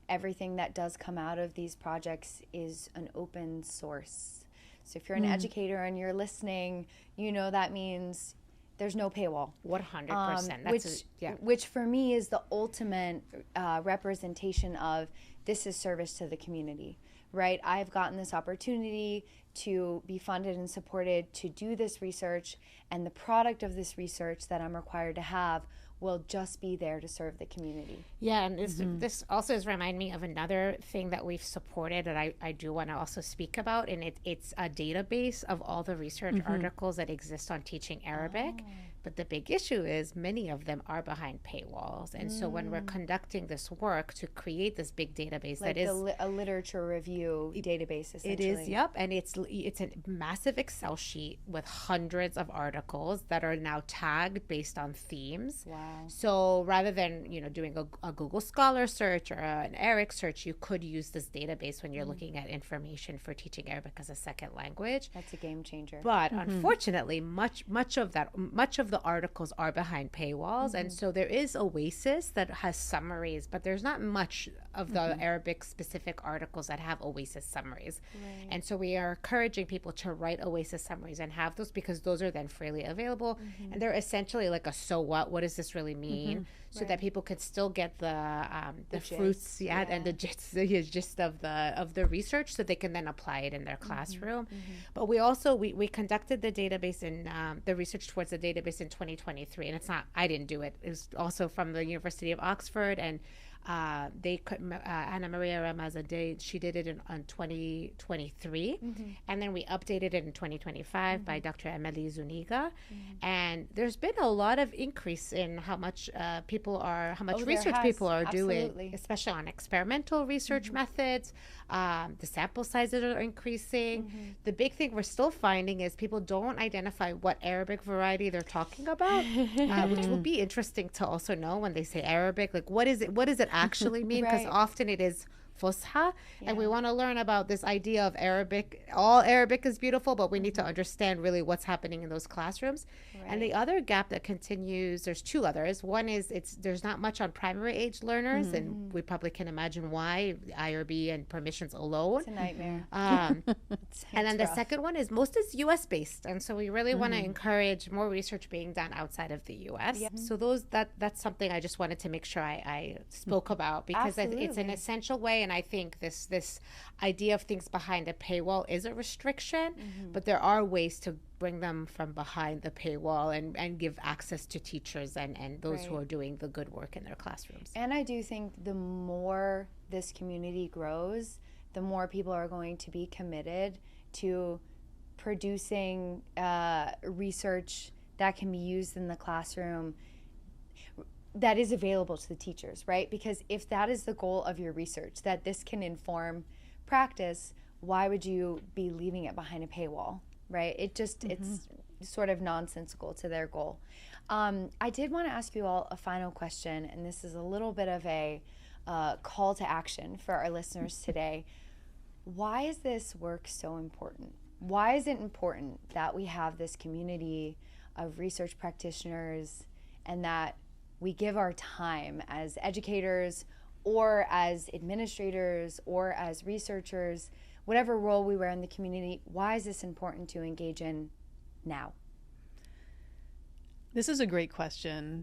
everything that does come out of these projects is an open source. So if you're an educator and you're listening, you know that means there's no paywall. 100%. Which for me is the ultimate representation of this is service to the community, right? I've gotten this opportunity to be funded and supported to do this research, and the product of this research that I'm required to have will just be there to serve the community. Yeah, and this also is remind me of another thing that we've supported that I do want to also speak about, and it's a database of all the research articles that exist on teaching Arabic. But the big issue is many of them are behind paywalls. And so when we're conducting this work to create this big database like that is a literature review database, essentially. It is, yep. And it's a massive Excel sheet with hundreds of articles that are now tagged based on themes. Wow. So rather than, doing a Google Scholar search or an ERIC search, you could use this database when you're looking at information for teaching Arabic as a second language. That's a game changer. But unfortunately, much of of the articles are behind paywalls. And so there is Oasis that has summaries, but there's not much of the Arabic specific articles that have Oasis summaries. Right. And so we are encouraging people to write Oasis summaries and have those, because those are then freely available. And they're essentially like a so what does this really mean? So that people could still get the fruits, and the gist of the research, so they can then apply it in their classroom. But we also we conducted the database in the research towards the database in 2023, and it's not, I didn't do it. It was also from the University of Oxford, and they could Ana Maria Ramazadeh, she did it in 2023, and then we updated it in 2025 by Dr. Emily Zuniga, and there's been a lot of increase in how much research people are doing, especially on experimental research methods. The sample sizes are increasing. The big thing we're still finding is people don't identify what Arabic variety they're talking about, which will be interesting to also know when they say Arabic, like what does it actually mean? Because often it is Fusha, and we want to learn about this idea of Arabic. All Arabic is beautiful, but we need to understand really what's happening in those classrooms. And the other gap that continues, there's two others. One is there's not much on primary age learners, and we probably can imagine why, IRB and permissions alone. It's a nightmare. And then the second one is most is US based, and so we really want to encourage more research being done outside of the US. So that's something I just wanted to make sure I spoke about, because it's an essential way. And I think this idea of things behind a paywall is a restriction, but there are ways to bring them from behind the paywall and give access to teachers and those who are doing the good work in their classrooms. And I do think the more this community grows, the more people are going to be committed to producing research that can be used in the classroom, that is available to the teachers, right? Because if that is the goal of your research, that this can inform practice, why would you be leaving it behind a paywall, right? It's sort of nonsensical to their goal. I did want to ask you all a final question, and this is a little bit of a call to action for our listeners today. Why is this work so important? Why is it important that we have this community of research practitioners, and that we give our time as educators or as administrators or as researchers, whatever role we wear in the community? Why is this important to engage in now? This is a great question.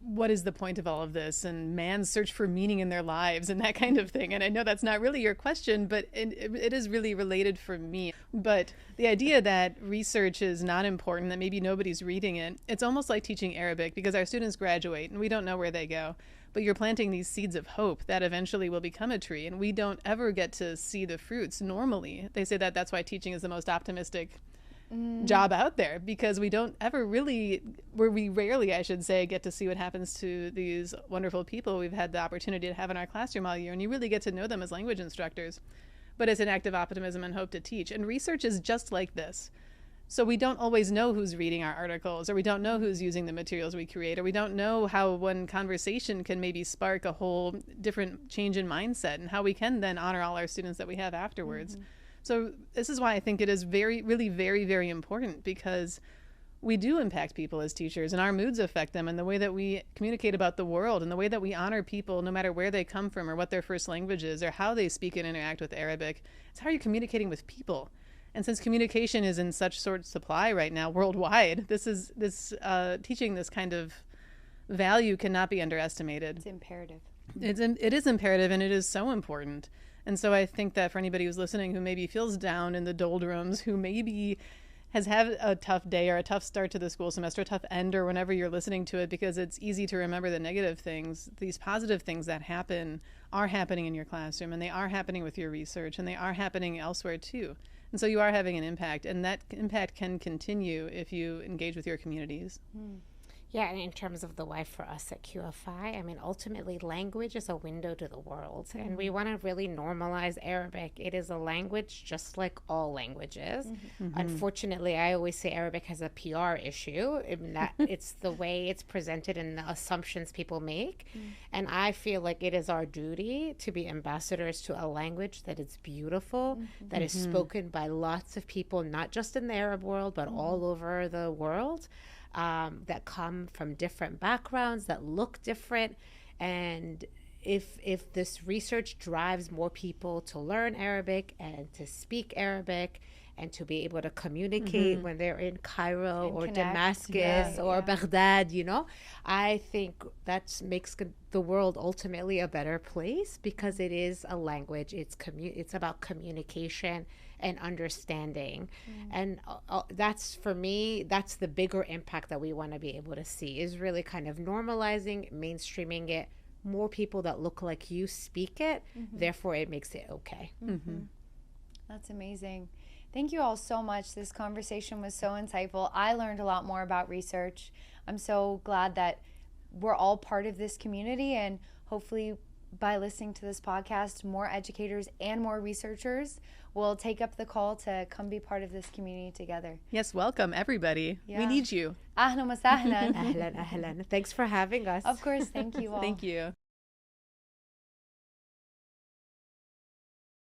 What is the point of all of this, and man's search for meaning in their lives and that kind of thing? And I know that's not really your question, but it is really related for me. But the idea that research is not important, that maybe nobody's reading it, it's almost like teaching Arabic, because our students graduate and we don't know where they go. But you're planting these seeds of hope that eventually will become a tree, and we don't ever get to see the fruits normally. They say that that's why teaching is the most optimistic job out there, because we rarely, I should say, get to see what happens to these wonderful people we've had the opportunity to have in our classroom all year, and you really get to know them as language instructors. But it's an act of optimism and hope to teach, and research is just like this. So we don't always know who's reading our articles, or we don't know who's using the materials we create, or we don't know how one conversation can maybe spark a whole different change in mindset, and how we can then honor all our students that we have afterwards. So this is why I think it is really very, very important, because we do impact people as teachers, and our moods affect them, and the way that we communicate about the world, and the way that we honor people no matter where they come from or what their first language is or how they speak and interact with Arabic. It's how you're communicating with people. And since communication is in such short supply right now worldwide, teaching this kind of value cannot be underestimated. It's imperative. It is imperative, and it is so important. And so I think that for anybody who's listening who maybe feels down in the doldrums, who maybe has had a tough day or a tough start to the school semester, a tough end, or whenever you're listening to it, because it's easy to remember the negative things, these positive things that happen are happening in your classroom, and they are happening with your research, and they are happening elsewhere too. And so you are having an impact, and that impact can continue if you engage with your communities. Yeah, and in terms of the why for us at QFI, I mean, ultimately, language is a window to the world, and we want to really normalize Arabic. It is a language just like all languages. Unfortunately, I always say Arabic has a PR issue, in that it's the way it's presented and the assumptions people make. And I feel like it is our duty to be ambassadors to a language that is beautiful, that is spoken by lots of people, not just in the Arab world, but all over the world. that come from different backgrounds, that look different. And if this research drives more people to learn Arabic and to speak Arabic and to be able to communicate when they're in Cairo And or connect. Damascus Yeah, or yeah. Baghdad, I think that makes the world ultimately a better place, because it is a language. It's about communication and understanding. And that's, for me, that's the bigger impact that we want to be able to see, is really kind of normalizing, mainstreaming it. More people that look like you speak it, therefore it makes it okay. That's amazing. Thank you all so much. This conversation was so insightful. I learned a lot more about research. I'm so glad that we're all part of this community, and hopefully by listening to this podcast, more educators and more researchers will take up the call to come be part of this community together. Yes, welcome everybody. Yeah. We need you. Ahlan wa sahlan. Ahlan, ahlan. Thanks for having us. Of course, thank you all. Thank you.